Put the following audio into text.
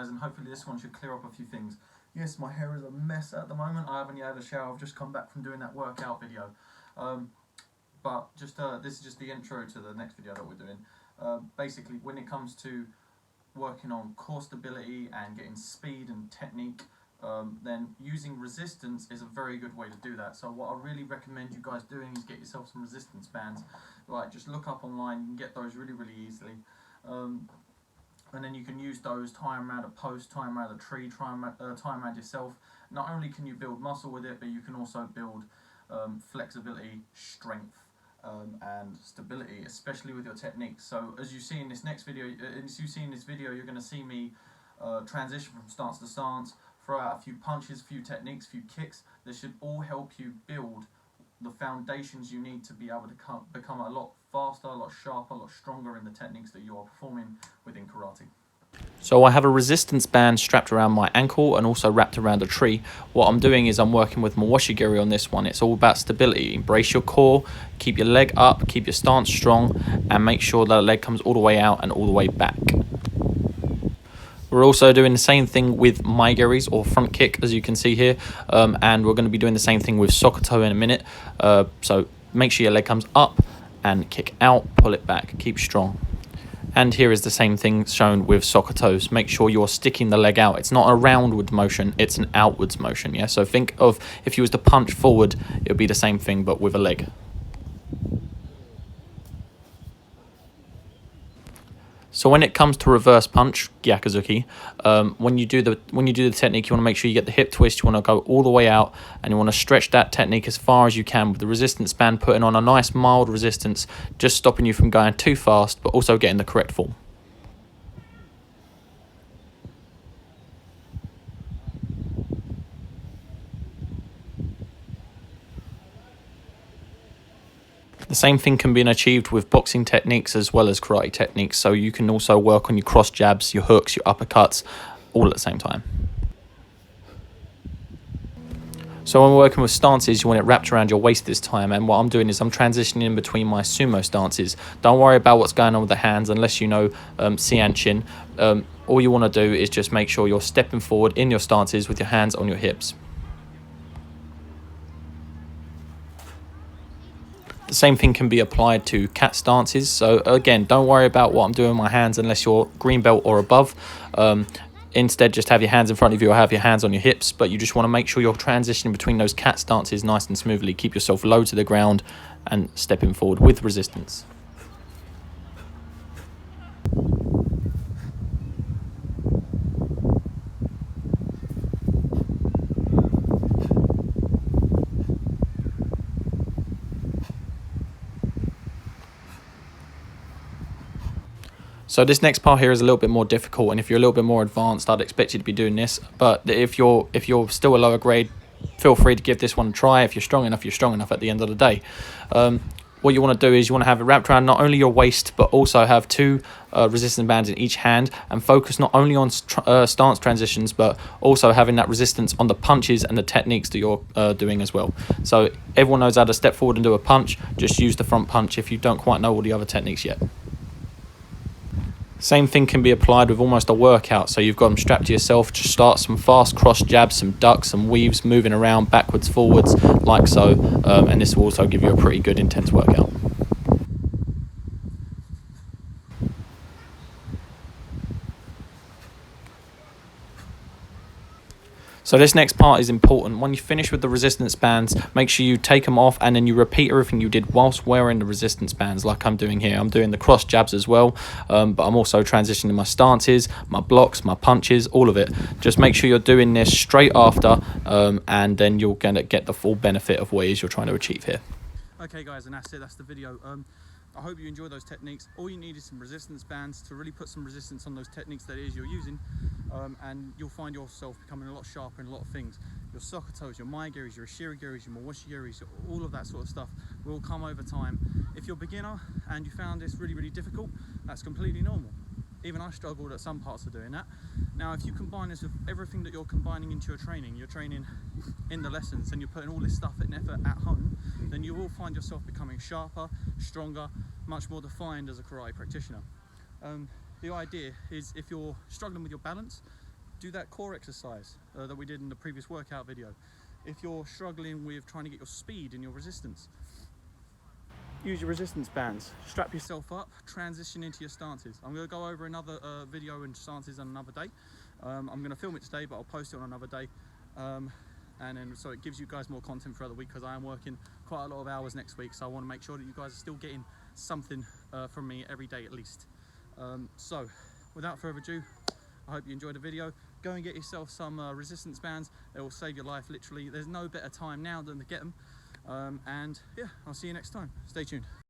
guys, and hopefully this one should clear up a few things. Yes, my hair is a mess at the moment. I haven't yet had a shower. I've just come back from doing that workout video. But just this is just the intro to the next video that we're doing. Basically, when it comes to working on core stability and getting speed and technique, then using resistance is a very good way to do that. So what I really recommend you guys doing is get yourself some resistance bands. Like, just look up online, you can get those really easily. And then you can use those, tie them around a post, tie them around a tree, tie them around yourself. Not only can you build muscle with it, but you can also build flexibility, strength, and stability, especially with your techniques. So as you see in this next video, you're going to see me transition from stance to stance, throw out a few punches, a few techniques, a few kicks. This should all help you build the foundations you need to be able to become a lot faster, a lot sharper, a lot stronger in the techniques that you are performing within karate. So I have a resistance band strapped around my ankle and also wrapped around a tree. What I'm doing is I'm working with my washigiri on this one. It's all about stability. Embrace your core, keep your leg up, keep your stance strong, and make sure that the leg comes all the way out and all the way back. We're also doing the same thing with maigiris, or front kick, as you can see here, and we're going to be doing the same thing with sokoto in a minute. So make sure your leg comes up and kick out, pull it back, keep strong. And here is the same thing shown with sokotos. Make sure you're sticking the leg out. It's not a roundward motion, it's an outwards motion. Yeah. So think of if you was to punch forward, it would be the same thing but with a leg. So when it comes to reverse punch, gyakuzuki, when you do the technique, you want to make sure you get the hip twist. You want to go all the way out, and you want to stretch that technique as far as you can with the resistance band, putting on a nice mild resistance, just stopping you from going too fast, but also getting the correct form. The same thing can be achieved with boxing techniques as well as karate techniques, so you can also work on your cross jabs, your hooks, your uppercuts, all at the same time. So when we're working with stances, you want it wrapped around your waist this time, and what I'm doing is I'm transitioning in between my sumo stances. Don't worry about what's going on with the hands unless you know Sianchin. All you want to do is just make sure you're stepping forward in your stances with your hands on your hips. The same thing can be applied to cat stances. So again, don't worry about what I'm doing with my hands unless you're green belt or above. Instead, just have your hands in front of you or have your hands on your hips, but you just want to make sure you're transitioning between those cat stances nice and smoothly. Keep yourself low to the ground and stepping forward with resistance. So this next part here is a little bit more difficult, and if you're a little bit more advanced, I'd expect you to be doing this. But if you're still a lower grade, feel free to give this one a try. If you're strong enough, you're strong enough at the end of the day. What you want to do is you want to have it wrapped around not only your waist, but also have two resistance bands in each hand, and focus not only on stance transitions, but also having that resistance on the punches and the techniques that you're doing as well. So everyone knows how to step forward and do a punch. Just use the front punch if you don't quite know all the other techniques yet. Same thing can be applied with almost a workout. So you've got them strapped to yourself. Just start some fast cross jabs, some ducks, some weaves, moving around backwards, forwards, like so. And this will also give you a pretty good intense workout. So this next part is important. When you finish with the resistance bands, make sure you take them off and then you repeat everything you did whilst wearing the resistance bands, like I'm doing here. I'm doing the cross jabs as well, but I'm also transitioning my stances, my blocks, my punches, all of it. Just make sure you're doing this straight after, and then you're going to get the full benefit of what it is you're trying to achieve here. Okay guys, and that's it, that's the video. I hope you enjoy those techniques. All you need is some resistance bands to really put some resistance on those techniques that it is you're using, and you'll find yourself becoming a lot sharper in a lot of things. Your sokotos, your maigiris, your shirigiris, your mawashigiris, all of that sort of stuff will come over time. If you're a beginner and you found this really difficult, that's completely normal. Even I struggled at some parts of doing that. Now, if you combine this with everything that you're combining into your training in the lessons, and you're putting all this stuff and effort at home, then you will find yourself becoming sharper, stronger, much more defined as a karate practitioner. The idea is, if you're struggling with your balance, do that core exercise that we did in the previous workout video. If you're struggling with trying to get your speed and your resistance, use your resistance bands. Strap yourself up, transition into your stances. I'm going to go over another video and stances on another day. I'm going to film it today, but I'll post it on another day. And then so it gives you guys more content throughout the week, because I am working quite a lot of hours next week, so I want to make sure that you guys are still getting something from me every day at least. So without further ado, I hope you enjoyed the video. Go and get yourself some resistance bands. They will save your life, literally. There's no better time now than to get them. And yeah, I'll see you next time. Stay tuned.